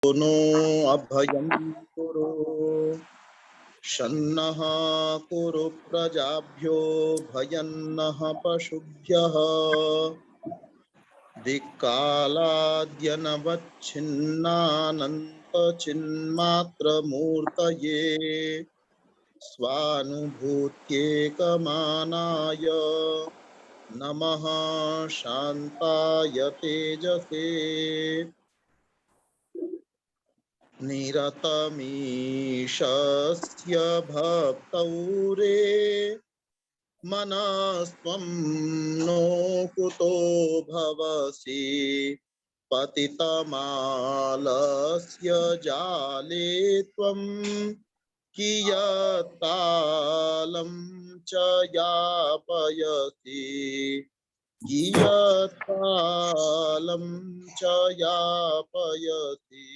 No अभयं कुरु शन्नः कुरु प्रजाभ्यो भयन्नः पशुभ्यः दिक्कालाद्यनवच्छिन्नानन्तचिन्मात्रमूर्तये स्वानुभूत्येकमानाय नमः शान्ताय तेजसे निरतमीशस्य भक्तौरे मनस्त्वं नो कुतो भवसि पतितमालस्य जाले त्वं कियत्कालं च यापयसि कियत्कालं च यापयसि।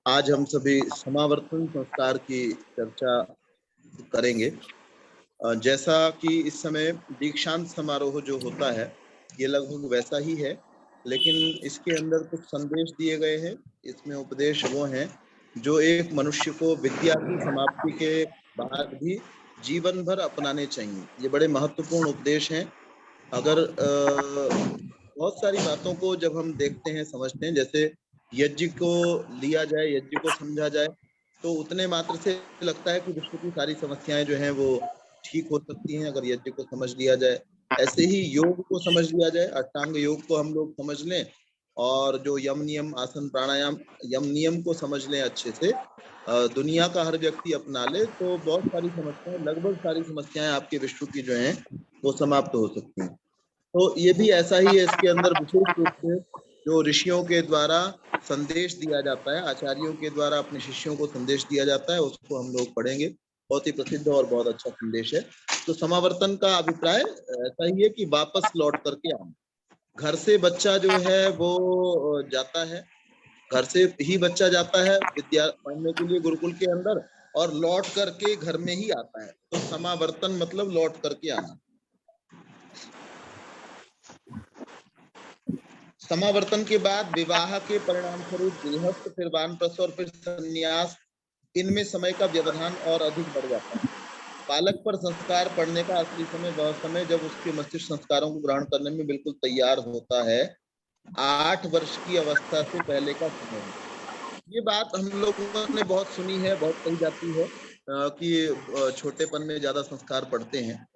आज हम सभी समावर्तन संस्कार की चर्चा करेंगे। जैसा कि इस समय दीक्षांत समारोह जो होता है ये लगभग वैसा ही है, लेकिन इसके अंदर कुछ संदेश दिए गए हैं। इसमें उपदेश वो हैं जो एक मनुष्य को विद्या की समाप्ति के बाद भी जीवन भर अपनाने चाहिए। ये बड़े महत्वपूर्ण उपदेश हैं। अगर बहुत सारी बातों को जब हम देखते हैं, समझते हैं, जैसे यज्ञ को लिया जाए, यज्ञ को समझा जाए, तो उतने मात्र से लगता है कि विश्व की सारी समस्याएं जो हैं वो ठीक हो सकती हैं अगर यज्ञ को समझ लिया जाए। ऐसे ही योग को समझ लिया जाए, अष्टांग योग को हम लोग समझ लें और जो यम नियम आसन प्राणायाम यम नियम को समझ लें अच्छे से, दुनिया का हर व्यक्ति अपना ले, तो बहुत सारी समस्याएं, लगभग सारी समस्याएं आपके विश्व की जो हैं वो समाप्त हो सकती हैं। तो ये भी ऐसा ही है। इसके अंदर विशेष रूप से जो ऋषियों के द्वारा संदेश दिया जाता है, आचार्यों के द्वारा अपने शिष्यों को संदेश दिया जाता है, उसको हम लोग पढ़ेंगे। बहुत ही प्रसिद्ध और बहुत अच्छा संदेश है। तो समावर्तन का अभिप्राय ऐसा ही है कि वापस लौट करके आना। घर से बच्चा जो है वो जाता है, घर से ही बच्चा जाता है विद्या पढ़ने के लिए गुरुकुल के अंदर, और लौट करके घर में ही आता है। तो समावर्तन मतलब लौट करके आना। समावर्तन के बाद विवाह के परिणाम स्वरूप गृहस्थ, फिर वानप्रस्थ और फिर संन्यास, इनमें समय का व्यवधान और अधिक बढ़ जाता है। बालक पर संस्कार पड़ने का असली समय वह समय जब उसके मस्तिष्क संस्कारों को ग्रहण करने में बिल्कुल तैयार होता है। 8 वर्ष की अवस्था से पहले का समय है। ये बात हम लोगों ने बहुत सुनी है, बहुत कही जाती है कि छोटेपन में ज्यादा संस्कार पड़ते हैं।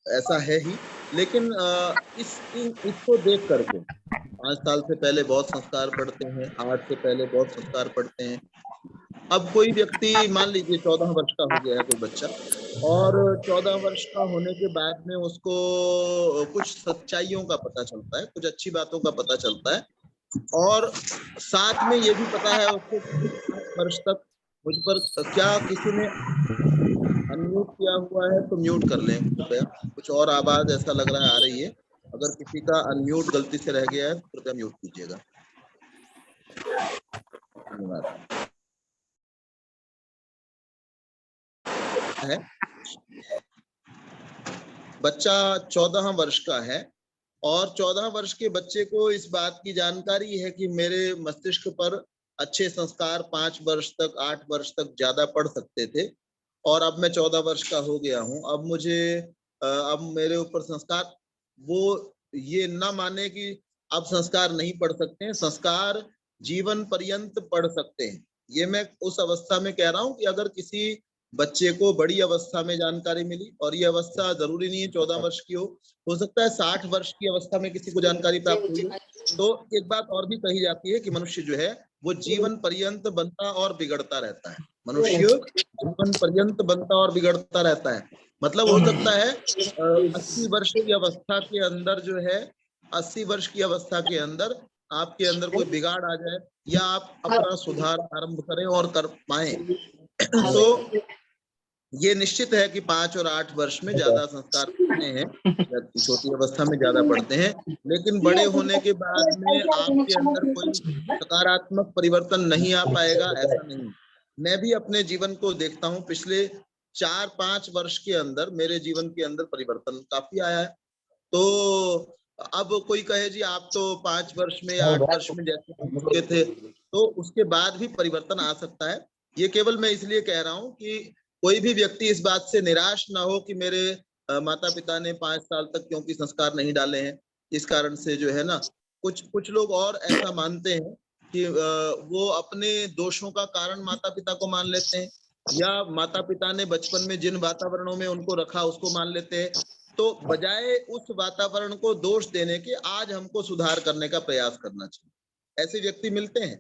ऐसा है ही, लेकिन इसको देख करके 5 साल से पहले बहुत संस्कार पड़ते हैं, 8 से पहले बहुत संस्कार पड़ते हैं। अब कोई व्यक्ति मान लीजिए 14 वर्ष का हो गया है कोई बच्चा, और 14 वर्ष का होने के बाद में उसको कुछ सच्चाइयों का पता चलता है, कुछ अच्छी बातों का पता चलता है, और साथ में ये भी पता है उसको 8 वर्ष तक मुझ पर क्या किसी ने अनम्यूट किया हुआ है तो म्यूट कर लें कृपया। कुछ और आवाज ऐसा लग रहा है आ रही है। अगर किसी का अनम्यूट गलती से रह गया है तो कृपया म्यूट कीजिएगा। धन्यवाद। है बच्चा 14 वर्ष का है, और 14 वर्ष के बच्चे को इस बात की जानकारी है कि मेरे मस्तिष्क पर अच्छे संस्कार 5 वर्ष तक, 8 वर्ष तक ज्यादा पड़ सकते थे, और अब मैं 14 वर्ष का हो गया हूँ। अब मुझे अब मेरे ऊपर संस्कार, वो ये ना माने कि अब संस्कार नहीं पड़ सकते हैं, संस्कार जीवन पर्यंत पड़ सकते हैं। ये मैं उस अवस्था में कह रहा हूँ कि अगर किसी बच्चे को बड़ी अवस्था में जानकारी मिली, और ये अवस्था जरूरी नहीं है 14 वर्ष की हो सकता है 60 वर्ष की अवस्था में किसी को जानकारी प्राप्त हुई हो। तो एक बात और भी कही जाती है कि मनुष्य जो है वो जीवन पर्यंत बनता और बिगड़ता रहता है। मनुष्य जीवन पर्यंत बनता और बिगड़ता रहता है। मतलब हो सकता है 80 वर्ष की अवस्था के अंदर जो है, 80 वर्ष की अवस्था के अंदर आपके अंदर कोई बिगाड़ आ जाए, या आप अपना सुधार आरंभ करें और कर पाए। तो ये निश्चित है कि 5 और 8 वर्ष में ज्यादा संस्कार पड़ते हैं, छोटी अवस्था में ज्यादा पड़ते हैं, लेकिन बड़े होने के बाद में आपके अंदर कोई सकारात्मक परिवर्तन नहीं आ पाएगा, ऐसा नहीं। मैं भी अपने जीवन को देखता हूँ, पिछले 4-5 वर्ष के अंदर मेरे जीवन के अंदर परिवर्तन काफी आया है। तो अब कोई कहे जी आप तो 5 वर्ष में या 8 वर्ष में जैसे बन चुके थे, तो उसके बाद भी परिवर्तन आ सकता है। ये केवल मैं इसलिए कह रहा हूँ कि कोई भी व्यक्ति इस बात से निराश ना हो कि मेरे माता पिता ने 5 साल तक क्योंकि संस्कार नहीं डाले हैं, इस कारण से जो है ना, कुछ कुछ लोग और ऐसा मानते हैं कि वो अपने दोषों का कारण माता पिता को मान लेते हैं, या माता पिता ने बचपन में जिन वातावरणों में उनको रखा उसको मान लेते हैं। तो बजाय उस वातावरण को दोष देने के आज हमको सुधार करने का प्रयास करना चाहिए। ऐसे व्यक्ति मिलते हैं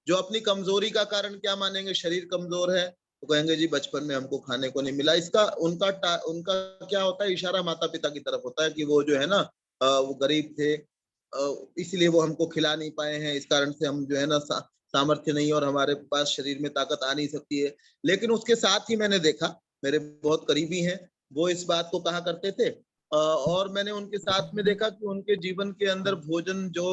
जो अपनी कमजोरी का कारण क्या मानेंगे, शरीर कमजोर है तो कहेंगे जी बचपन में हमको खाने को नहीं मिला। इसका उनका क्या होता है, इशारा माता पिता की तरफ होता है कि वो जो है ना वो गरीब थे, इसलिए वो हमको खिला नहीं पाए हैं, इस कारण से हम जो है ना सामर्थ्य नहीं और हमारे पास शरीर में ताकत आ नहीं सकती है। लेकिन उसके साथ ही मैंने देखा, मेरे बहुत करीबी हैं, वो इस बात को कहा करते थे, और मैंने उनके साथ में देखा कि उनके जीवन के अंदर भोजन जो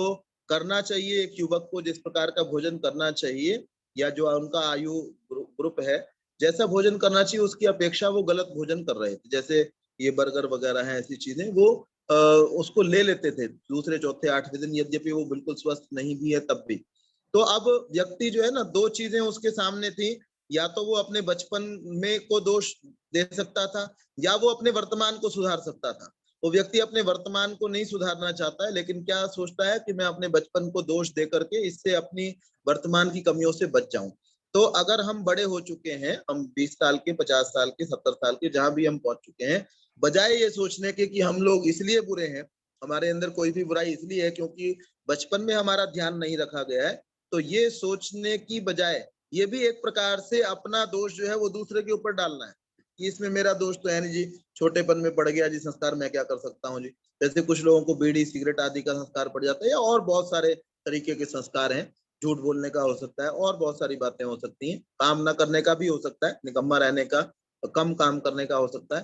करना चाहिए एक युवक को, जिस प्रकार का भोजन करना चाहिए या जो उनका आयु ग्रुप है, जैसा भोजन करना चाहिए उसकी अपेक्षा वो गलत भोजन कर रहे थे। जैसे ये बर्गर वगैरह है, ऐसी चीजें वो उसको ले लेते थे दूसरे चौथे आठवें दिन, यद्यपि वो बिल्कुल स्वस्थ नहीं भी है तब भी। तो अब व्यक्ति जो है ना, दो चीजें उसके सामने थी, या तो वो अपने बचपन में को दोष दे सकता था या वो अपने वर्तमान को सुधार सकता था। वो व्यक्ति अपने वर्तमान को नहीं सुधारना चाहता है, लेकिन क्या सोचता है कि मैं अपने बचपन को दोष दे करके इससे अपनी वर्तमान की कमियों से बच जाऊं। तो अगर हम बड़े हो चुके हैं, हम 20 साल के, 50 साल के, 70 साल के, जहां भी हम पहुंच चुके हैं, बजाय ये सोचने के कि हम लोग इसलिए बुरे हैं, हमारे अंदर कोई भी बुराई इसलिए है क्योंकि बचपन में हमारा ध्यान नहीं रखा गया है, तो ये सोचने की बजाय ये भी एक प्रकार से अपना दोष जो है वो दूसरे के ऊपर डालना है कि इसमें मेरा दोष तो है नहीं जी, छोटेपन में पड़ गया जी संस्कार, मैं क्या कर सकता हूँ जी। जैसे कुछ लोगों को बीड़ी सिगरेट आदि का संस्कार पड़ जाता है, या और बहुत सारे तरीके के संस्कार हैं, झूठ बोलने का हो सकता है और बहुत सारी बातें हो सकती हैं, काम न करने का भी हो सकता है, निकम्मा रहने का, कम काम करने का हो सकता है।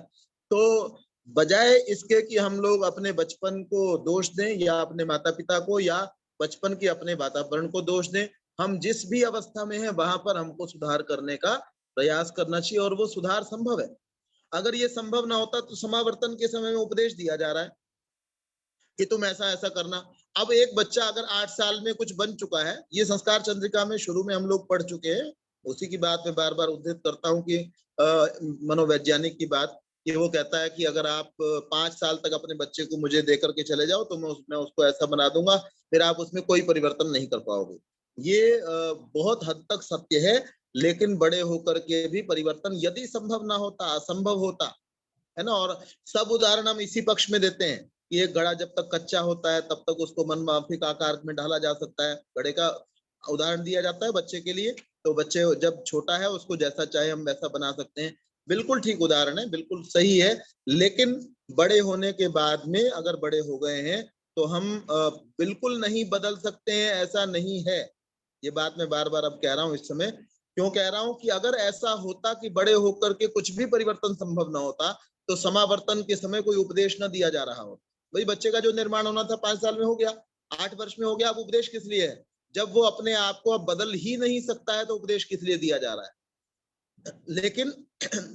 तो बजाय इसके कि हम लोग अपने बचपन को दोष दें या अपने माता पिता को या बचपन के अपने वातावरण को दोष दें, हम जिस भी अवस्था में हैं वहां पर हमको सुधार करने का प्रयास करना चाहिए, और वो सुधार संभव है। अगर ये संभव ना होता तो समावर्तन के समय में उपदेश दिया जा रहा है कि तुम ऐसा ऐसा करना। अब एक बच्चा अगर 8 साल में कुछ बन चुका है, ये संस्कार चंद्रिका में शुरू में हम लोग पढ़ चुके हैं, उसी की बात मैं बार बार उद्धृत करता हूँ कि मनोवैज्ञानिक की बात, कि वो कहता है कि अगर आप 5 साल तक अपने बच्चे को मुझे दे करके चले जाओ तो मैं उसको ऐसा बना दूंगा, फिर आप उसमें कोई परिवर्तन नहीं कर पाओगे। ये बहुत हद तक सत्य है, लेकिन बड़े होकर के भी परिवर्तन यदि संभव ना होता, असंभव होता है ना। और सब उदाहरण हम इसी पक्ष में देते हैं कि एक घड़ा जब तक कच्चा होता है तब तक उसको मनमाफिक आकार में ढाला जा सकता है। घड़े का उदाहरण दिया जाता है बच्चे के लिए, तो बच्चे जब छोटा है उसको जैसा चाहे हम वैसा बना सकते हैं। बिल्कुल ठीक उदाहरण है, बिल्कुल सही है। लेकिन बड़े होने के बाद में अगर बड़े हो गए हैं तो हम बिल्कुल नहीं बदल सकते हैं, ऐसा नहीं है। ये बात मैं बार बार अब कह रहा हूँ इस समय, क्यों कह रहा हूँ कि अगर ऐसा होता कि बड़े होकर के कुछ भी परिवर्तन संभव ना होता तो समावर्तन के समय कोई उपदेश न दिया जा रहा हो। भाई बच्चे का जो निर्माण होना था 5 साल में हो गया, 8 वर्ष में हो गया, अब उपदेश किस लिए है? जब वो अपने आप को अब बदल ही नहीं सकता है तो उपदेश किस लिए दिया जा रहा है? लेकिन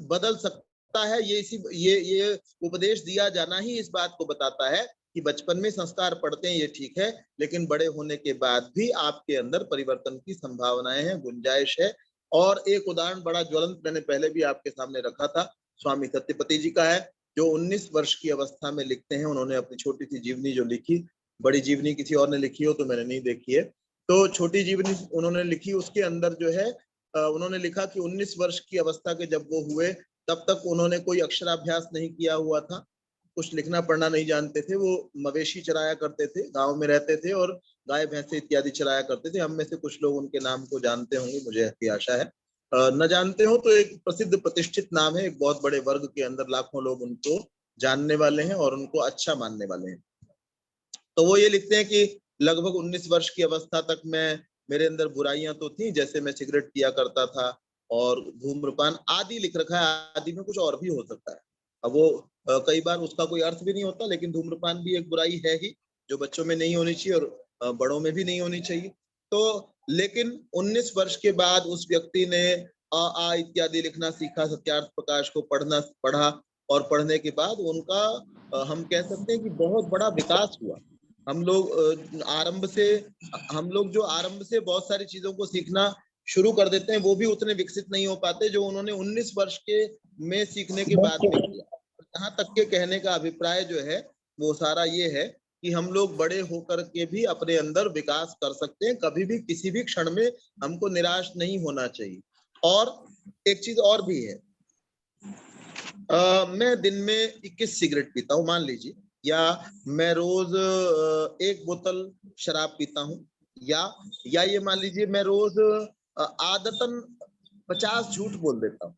बदल सकता है, ये उपदेश दिया जाना ही इस बात को बताता है कि बचपन में संस्कार पढ़ते हैं ये ठीक है, लेकिन बड़े होने के बाद भी आपके अंदर परिवर्तन की संभावनाएं हैं, गुंजाइश है। और एक उदाहरण बड़ा ज्वलंत मैंने पहले भी आपके सामने रखा था, स्वामी सत्यपति जी का है, जो 19 वर्ष की अवस्था में लिखते हैं। उन्होंने अपनी छोटी सी जीवनी जो लिखी, बड़ी जीवनी किसी और ने लिखी हो तो मैंने नहीं देखी है, तो छोटी जीवनी उन्होंने लिखी, उसके अंदर जो है उन्होंने लिखा कि 19 वर्ष की अवस्था के जब वो हुए तब तक उन्होंने कोई अक्षराभ्यास नहीं किया हुआ था, कुछ लिखना पढ़ना नहीं जानते थे। वो मवेशी चराया करते थे, गांव में रहते थे और गाय भैंसे इत्यादि चराया करते थे। हम में से कुछ लोग उनके नाम को जानते होंगे, मुझे ऐसी आशा है। न जानते हो तो एक प्रसिद्ध प्रतिष्ठित नाम है, एक बहुत बड़े वर्ग के अंदर लाखों लोग उनको जानने वाले हैं और उनको अच्छा मानने वाले हैं। तो वो ये लिखते हैं कि लगभग 19 वर्ष की अवस्था तक मेरे अंदर बुराइयां तो थी, जैसे मैं सिगरेट पिया करता था और धूम्रपान आदि लिख रखा है, आदि में कुछ और भी हो सकता है। अब वो कई बार उसका कोई अर्थ भी नहीं होता, लेकिन धूम्रपान भी एक बुराई है ही, जो बच्चों में नहीं होनी चाहिए और बड़ों में भी नहीं होनी चाहिए। तो लेकिन 19 वर्ष के बाद उस व्यक्ति ने आ इत्यादि लिखना सीखा, सत्यार्थ प्रकाश को पढ़ा, और पढ़ने के बाद उनका हम कह सकते हैं कि बहुत बड़ा विकास हुआ। हम लोग जो आरंभ से बहुत सारी चीजों को सीखना शुरू कर देते हैं, वो भी उतने विकसित नहीं हो पाते जो उन्होंने 19 वर्ष के में सीखने के बाद में किया। यहाँ तक के कहने का अभिप्राय जो है वो सारा ये है कि हम लोग बड़े होकर के भी अपने अंदर विकास कर सकते हैं, कभी भी किसी भी क्षण में हमको निराश नहीं होना चाहिए। और एक चीज और भी है, मैं दिन में 21 सिगरेट पीता हूँ मान लीजिए, या मैं रोज 1 बोतल शराब पीता हूँ, या ये मान लीजिए मैं रोज आदतन 50 झूठ बोल देता हूँ।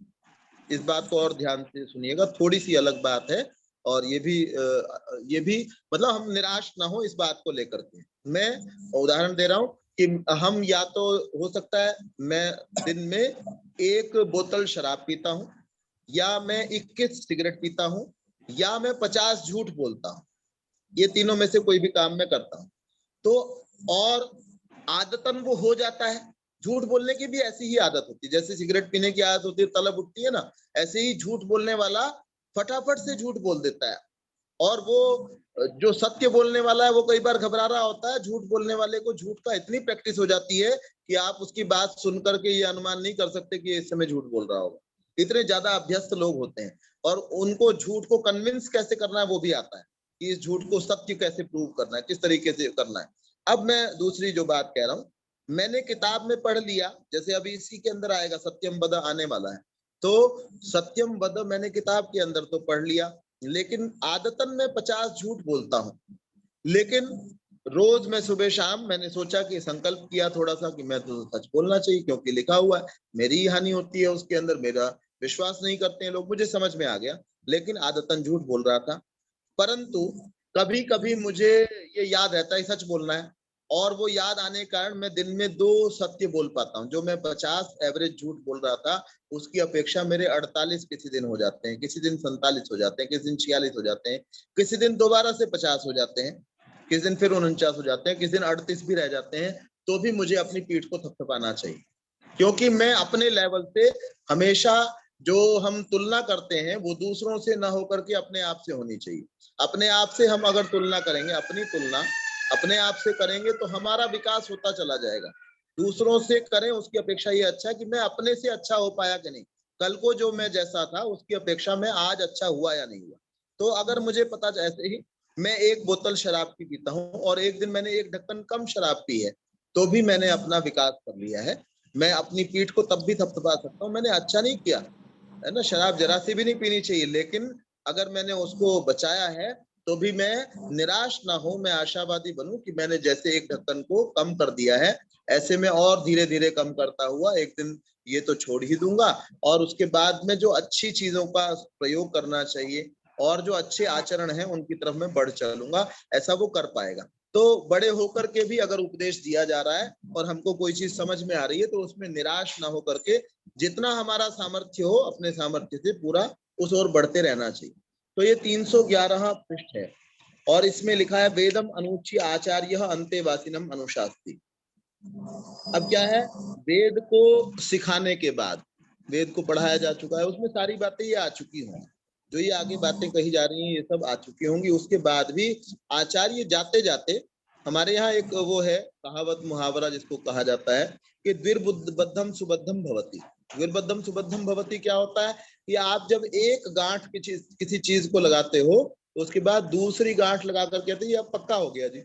इस बात को और ध्यान से सुनिएगा, थोड़ी सी अलग बात है, और ये भी मतलब हम निराश ना हो इस बात को लेकर के। मैं उदाहरण दे रहा हूँ कि हम या तो हो सकता है मैं दिन में 1 बोतल शराब पीता हूँ, या मैं 21 सिगरेट पीता हूँ, या मैं 50 झूठ बोलता हूँ। ये तीनों में से कोई भी काम मैं करता हूँ, तो और आदतन वो हो जाता है। झूठ बोलने की भी ऐसी ही आदत होती है, जैसे सिगरेट पीने की आदत होती है, तलब उठती है ना, ऐसे ही झूठ बोलने वाला फटाफट से झूठ बोल देता है। और वो जो सत्य बोलने वाला है वो कई बार घबरा रहा होता है। झूठ बोलने वाले को झूठ का इतनी प्रैक्टिस हो जाती है कि आप उसकी बात सुन करके ये अनुमान नहीं कर सकते कि इस समय झूठ बोल रहा होगा। इतने ज्यादा अभ्यस्त लोग होते हैं, और उनको झूठ को कन्विंस कैसे करना है वो भी आता है, कि इस झूठ को सत्य कैसे प्रूव करना है, किस तरीके से करना है। अब मैं दूसरी जो बात कह रहा हूँ, मैंने किताब में पढ़ लिया, जैसे अभी इसी के अंदर आएगा सत्यम वद आने वाला है, तो सत्यम वद मैंने किताब के अंदर तो पढ़ लिया, लेकिन आदतन मैं 50 झूठ बोलता हूँ। लेकिन रोज मैं सुबह शाम मैंने सोचा कि संकल्प किया थोड़ा सा कि मैं तो सच बोलना चाहिए, क्योंकि लिखा हुआ है, मेरी ही हानि होती है उसके अंदर, मेरा विश्वास नहीं करते हैं लोग, मुझे समझ में आ गया, लेकिन आदतन झूठ बोल रहा था। परंतु कभी कभी मुझे ये याद रहता है सच बोलना है, और वो याद आने के कारण मैं दिन में 2 सत्य बोल पाता हूँ। जो मैं 50 एवरेज झूठ बोल रहा था, उसकी अपेक्षा मेरे 48 किसी दिन हो जाते हैं, किसी दिन 47 हो जाते हैं, किसी दिन 46 हो जाते हैं, किसी दिन दोबारा से 50 हो जाते हैं, किसी दिन फिर 49 हो जाते हैं, किसी दिन 38 भी रह जाते हैं। तो भी मुझे अपनी पीठ को थपथपाना चाहिए, क्योंकि मैं अपने लेवल से हमेशा जो हम तुलना करते हैं वो दूसरों से ना होकर के अपने आप से होनी चाहिए। अपने आप से हम अगर तुलना करेंगे, अपनी तुलना अपने आप से करेंगे, तो हमारा विकास होता चला जाएगा। दूसरों से करें उसकी अपेक्षा ये अच्छा कि मैं अपने से अच्छा हो पाया कि नहीं, कल को जो मैं जैसा था उसकी अपेक्षा में आज अच्छा हुआ या नहीं हुआ। तो अगर मुझे पता, ऐसे ही मैं 1 बोतल शराब की पीता हूँ और एक दिन मैंने 1 ढक्कन कम शराब पी है, तो भी मैंने अपना विकास कर लिया है। मैं अपनी पीठ को तब भी थपथपा सकता हूँ, मैंने अच्छा नहीं किया है ना, शराब जरा सी भी नहीं पीनी चाहिए, लेकिन अगर मैंने उसको बचाया है तो भी मैं निराश ना हूं, मैं आशावादी बनूं कि मैंने जैसे 1 ढक्कन को कम कर दिया है, ऐसे में और धीरे धीरे कम करता हुआ एक दिन ये तो छोड़ ही दूंगा, और उसके बाद में जो अच्छी चीजों का प्रयोग करना चाहिए और जो अच्छे आचरण है उनकी तरफ मैं बढ़ चलूंगा, ऐसा वो कर पाएगा। तो बड़े होकर के भी अगर उपदेश दिया जा रहा है और हमको कोई चीज समझ में आ रही है, तो उसमें निराश ना हो करके जितना हमारा सामर्थ्य हो अपने सामर्थ्य से पूरा उस ओर बढ़ते रहना चाहिए। तो ये 311 पृष्ठ है, और इसमें लिखा है वेदम अनुच्य आचार्य अंतेवासिनम अनुशास्ति। अब क्या है, वेद को सिखाने के बाद, वेद को पढ़ाया जा चुका है, उसमें सारी बातें ये आ चुकी होंगी, जो ये आगे बातें कही जा रही हैं ये सब आ चुकी होंगी। उसके बाद भी आचार्य जाते जाते, हमारे यहाँ एक वो है कहावत मुहावरा जिसको कहा जाता है कि द्विर्बुद्धम सुबद्धम भवति। द्विर्बुद्धम सुबद्धम भवति क्या होता है कि आप जब एक गांठ किसी चीज को लगाते हो, तो उसके बाद दूसरी गांठ लगा कर कहते हैं ये अब पक्का हो गया जी।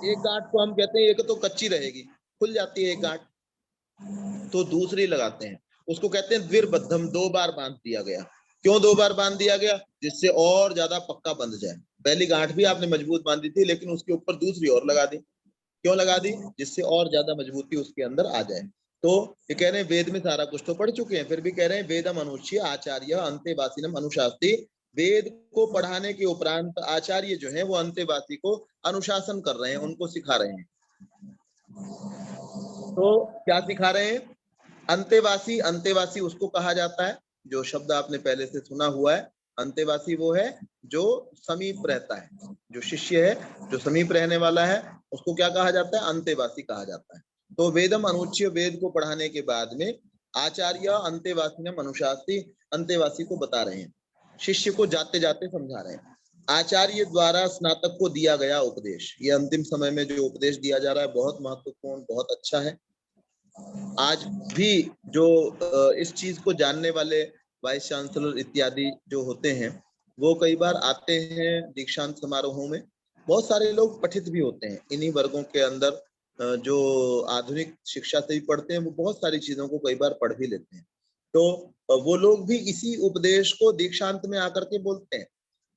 एक गांठ को हम कहते हैं एक तो कच्ची रहेगी, खुल जाती है एक गांठ, तो दूसरी लगाते हैं, उसको कहते हैं द्विर्बद्धम, 2 बार बांध दिया गया। क्यों 2 बार बांध दिया गया? जिससे और ज्यादा पक्का बंध जाए। पहली गांठ भी आपने मजबूत बांधी थी, लेकिन उसके ऊपर दूसरी और लगा दी। क्यों लगा दी? जिससे और ज्यादा मजबूती उसके अंदर आ जाए। तो ये कह रहे हैं वेद में सारा कुछ तो पढ़ चुके हैं, फिर भी कह रहे हैं वेदम अनुच्य आचार्य अंतेवासिनम अनुशास्ति। वेद को पढ़ाने के उपरांत आचार्य जो है वो अंतेवासी को अनुशासन कर रहे हैं, उनको सिखा रहे हैं। तो क्या सिखा रहे हैं? अंतेवासी, अंतेवासी उसको कहा जाता है, जो शब्द आपने पहले से सुना हुआ है, अंतेवासी वो है जो समीप रहता है, जो शिष्य है जो समीप रहने वाला है, उसको क्या कहा जाता है? अंतेवासी कहा जाता है। तो वेदम अनुच्य, वेद को पढ़ाने के बाद में आचार्य अंतेवासी अनुशास्ति, अंतेवासी को बता रहे हैं, शिष्य को जाते जाते समझा रहे हैं। आचार्य द्वारा स्नातक को दिया गया उपदेश, ये अंतिम समय में जो उपदेश दिया जा रहा है बहुत महत्वपूर्ण, बहुत अच्छा है। आज भी जो इस चीज को जानने वाले वाइस चांसलर इत्यादि जो होते हैं, वो कई बार आते हैं दीक्षांत समारोहों में। बहुत सारे लोग पठित भी होते हैं इन्हीं वर्गों के अंदर, जो आधुनिक शिक्षा से भी पढ़ते हैं, वो बहुत सारी चीजों को कई बार पढ़ भी लेते हैं। तो वो लोग भी इसी उपदेश को दीक्षांत में आकर के बोलते हैं।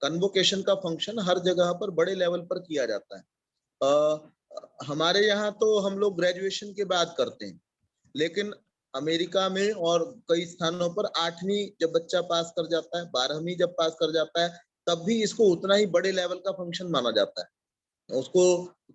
कन्वोकेशन का फंक्शन हर जगह पर बड़े लेवल पर किया जाता है। हमारे यहाँ तो हम लोग ग्रेजुएशन के बाद करते हैं, लेकिन अमेरिका में और कई स्थानों पर 8वीं जब बच्चा पास कर जाता है, 12वीं जब पास कर जाता है, तब भी इसको उतना ही बड़े लेवल का फंक्शन माना जाता है। उसको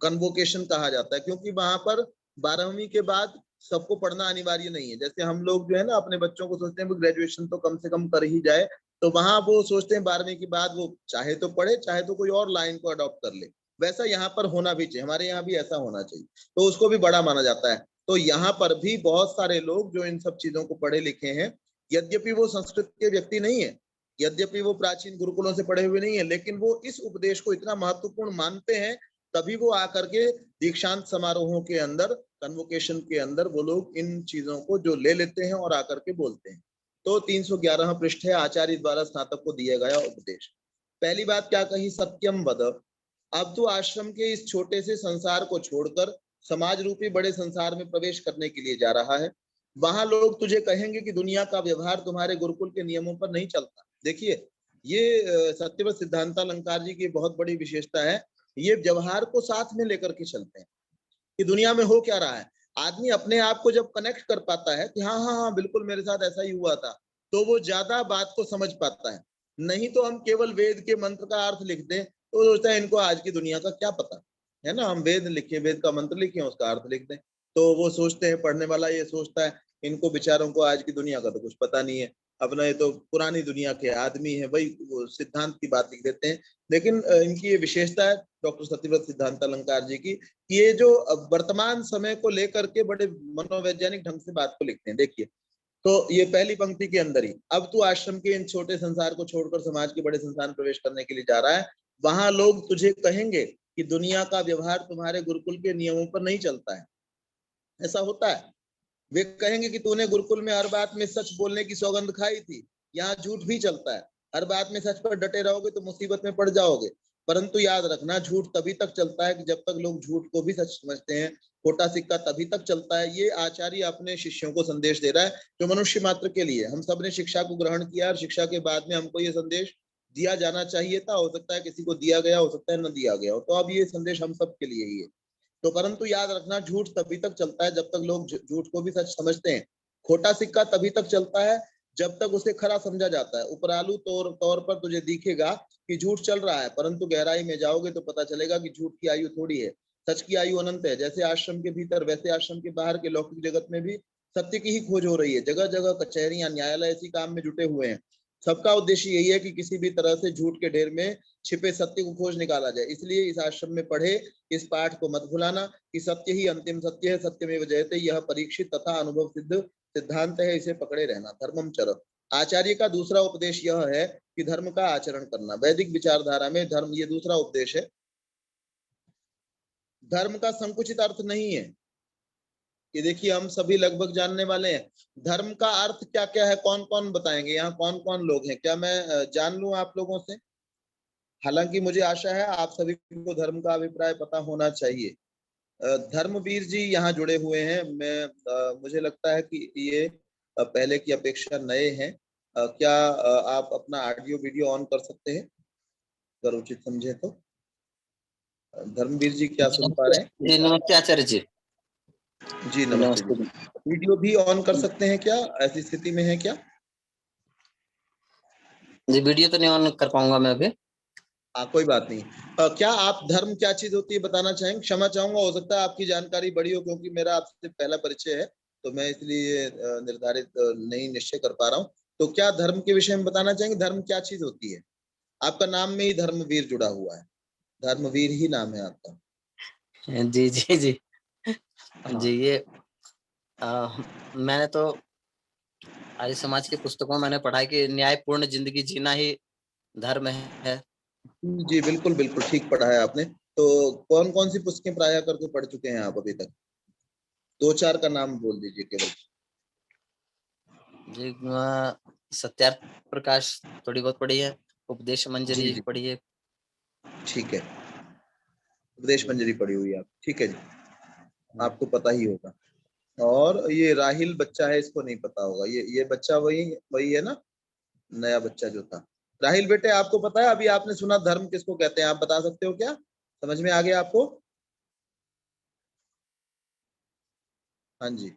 कन्वोकेशन कहा जाता है, क्योंकि वहां पर 12वीं के बाद सबको पढ़ना अनिवार्य नहीं है। जैसे हम लोग जो है ना अपने बच्चों को सोचते हैं ग्रेजुएशन तो कम से कम कर ही जाए, तो वहां वो सोचते हैं 12वीं के बाद वो चाहे तो पढ़े, चाहे तो कोई और लाइन को अडॉप्ट कर ले। वैसा यहाँ पर होना भी चाहिए, हमारे यहाँ भी ऐसा होना चाहिए, तो उसको भी बड़ा माना जाता है। तो यहाँ पर भी बहुत सारे लोग जो इन सब चीजों को पढ़े लिखे हैं, यद्यपि वो संस्कृत के व्यक्ति नहीं है, यद्यपि वो प्राचीन गुरुकुलों से पढ़े हुए नहीं है, लेकिन वो इस उपदेश को इतना महत्वपूर्ण मानते हैं, तभी वो आकर के दीक्षांत समारोहों के अंदर, कन्वोकेशन के अंदर वो लोग इन चीजों को जो ले लेते हैं और आकर के बोलते हैं। तो 311 पृष्ठ है, आचार्य द्वारा स्नातक को दिया गया उपदेश। पहली बात क्या कही, सत्यम वद। अब तू आश्रम के इस छोटे से संसार को छोड़कर समाज रूपी बड़े संसार में प्रवेश करने के लिए जा रहा है। वहां लोग तुझे कहेंगे कि दुनिया का व्यवहार तुम्हारे गुरुकुल के नियमों पर नहीं चलता। देखिए, ये सत्यव्रत सिद्धांतालंकार जी की बहुत बड़ी विशेषता है, ये व्यवहार को साथ में लेकर के चलते हैं कि दुनिया में हो क्या रहा है। आदमी अपने आप को जब कनेक्ट कर पाता है कि हाँ हाँ हाँ बिल्कुल मेरे साथ ऐसा ही हुआ था, तो वो ज्यादा बात को समझ पाता है। नहीं तो हम केवल वेद के मंत्र का अर्थ लिख दें तो सोचता है इनको आज की दुनिया का क्या पता है ना, हम वेद लिखे, वेद का मंत्र लिखे, उसका अर्थ लिख दें। तो वो सोचते हैं, पढ़ने वाला ये सोचता है इनको बेचारों को आज की दुनिया का तो कुछ पता नहीं है, अपना ये तो पुरानी दुनिया के आदमी है, वही वो सिद्धांत की बात लिख देते हैं। लेकिन इनकी ये विशेषता है डॉक्टर सत्यव्रत सिद्धांतालंकार जी की, ये जो वर्तमान समय को लेकर के बड़े मनोवैज्ञानिक ढंग से बात को लिखते हैं। देखिए, तो ये पहली पंक्ति के अंदर ही, अब तू आश्रम के इन छोटे संसार को छोड़कर समाज के बड़े संसार में प्रवेश करने के लिए जा रहा है। वहां लोग तुझे कहेंगे कि दुनिया का व्यवहार तुम्हारे गुरुकुल के नियमों पर नहीं चलता है। ऐसा होता है, वे कहेंगे कि तूने गुरुकुल में हर बात में सच बोलने की सौगंध खाई थी, यहाँ झूठ भी चलता है, हर बात में सच पर डटे रहोगे तो मुसीबत में पड़ जाओगे। परंतु याद रखना, झूठ तभी तक चलता है कि जब तक लोग झूठ को भी सच समझते हैं, खोटा सिक्का तभी तक चलता है। ये आचार्य अपने शिष्यों को संदेश दे रहा है, जो मनुष्य मात्र के लिए। हम सब ने शिक्षा को ग्रहण किया और शिक्षा के बाद में हमको ये संदेश दिया जाना चाहिए था, हो सकता है किसी को दिया गया, हो सकता है न दिया गया हो, तो अब ये संदेश हम सब के लिए ही है। तो परंतु याद रखना, झूठ तभी तक चलता है जब तक लोग झूठ को भी सच समझते हैं। खोटा सिक्का तभी तक चलता है जब तक उसे खरा समझा जाता है। उपरालू तौर पर तुझे दिखेगा कि झूठ चल रहा है, परंतु गहराई में जाओगे तो पता चलेगा कि झूठ की आयु थोड़ी है, सच की आयु अनंत है। जैसे आश्रम के भीतर वैसे आश्रम के बाहर के लौकिक जगत में भी सत्य की ही खोज हो रही है। जगह जगह कचहरियां, न्यायालय इसी काम में जुटे हुए हैं। सबका उद्देश्य यही है कि किसी भी तरह से झूठ के ढेर में छिपे सत्य को खोज निकाला जाए। इसलिए इस आश्रम में पढ़े इस पाठ को मत भुलाना कि सत्य ही अंतिम सत्य है, सत्यमेव जयते, यह परीक्षित तथा अनुभव सिद्ध सिद्धांत है, इसे पकड़े रहना। धर्मम चर। आचार्य का दूसरा उपदेश यह है कि धर्म का आचरण करना। वैदिक विचारधारा में धर्म, ये दूसरा उपदेश है। धर्म का संकुचित अर्थ नहीं है कि देखिए हम सभी लगभग जानने वाले हैं। धर्म का अर्थ क्या क्या है, कौन कौन बताएंगे, यहाँ कौन कौन लोग हैं, क्या मैं जान लूं आप लोगों से? हालांकि मुझे आशा है आप सभी को धर्म का अभिप्राय पता होना चाहिए। धर्मवीर जी यहाँ जुड़े हुए हैं। मुझे लगता है कि ये पहले की अपेक्षा नए हैं। क्या आप अपना ऑडियो वीडियो ऑन कर सकते हैं अगर उचित समझे तो? धर्मवीर जी क्या सुन पा रहे हैं? जी नमस्ते आचार्य जी। जी नमस्ते जी। वीडियो भी ऑन कर सकते हैं क्या, ऐसी स्थिति में है क्या? जी वीडियो तो नहीं ऑन कर पाऊंगा मैं अभी। कोई बात नहीं। क्या आप धर्म क्या चीज होती है बताना चाहेंगे? क्षमा चाहूंगा, हो सकता है आपकी जानकारी बड़ी हो, क्योंकि मेरा आपसे पहला परिचय है, तो मैं इसलिए निर्धारित नहीं निश्चय कर पा रहा हूँ। तो क्या धर्म के विषय में बताना चाहेंगे, धर्म क्या चीज होती है? आपका नाम में ही धर्मवीर जुड़ा हुआ है, धर्मवीर ही नाम है आपका। जी जी जी हाँ। जी। ये मैंने तो आर्य समाज की पुस्तकों में मैंने पढ़ा है कि न्यायपूर्ण जिंदगी जीना ही धर्म है। जी बिल्कुल बिल्कुल ठीक पढ़ा है आपने। तो कौन कौन सी पुस्तकें प्राय करके पढ़ चुके हैं आप अभी तक? दो चार का नाम बोल दीजिए केवल। जी सत्यार्थ प्रकाश थोड़ी बहुत पढ़ी है, उपदेश जी मंजरी जी पढ़ी है। ठीक है, उपदेश मंजरी पढ़ी हुई है आप, ठीक है जी, आपको पता ही होगा। और ये राहिल बच्चा है, इसको नहीं पता होगा। ये बच्चा वही वही है ना, नया बच्चा जो था। राहिल बेटे, आपको पता है अभी आपने सुना धर्म किसको कहते हैं, आप बता सकते हो क्या? समझ में आ गया आपको? हाँ जी।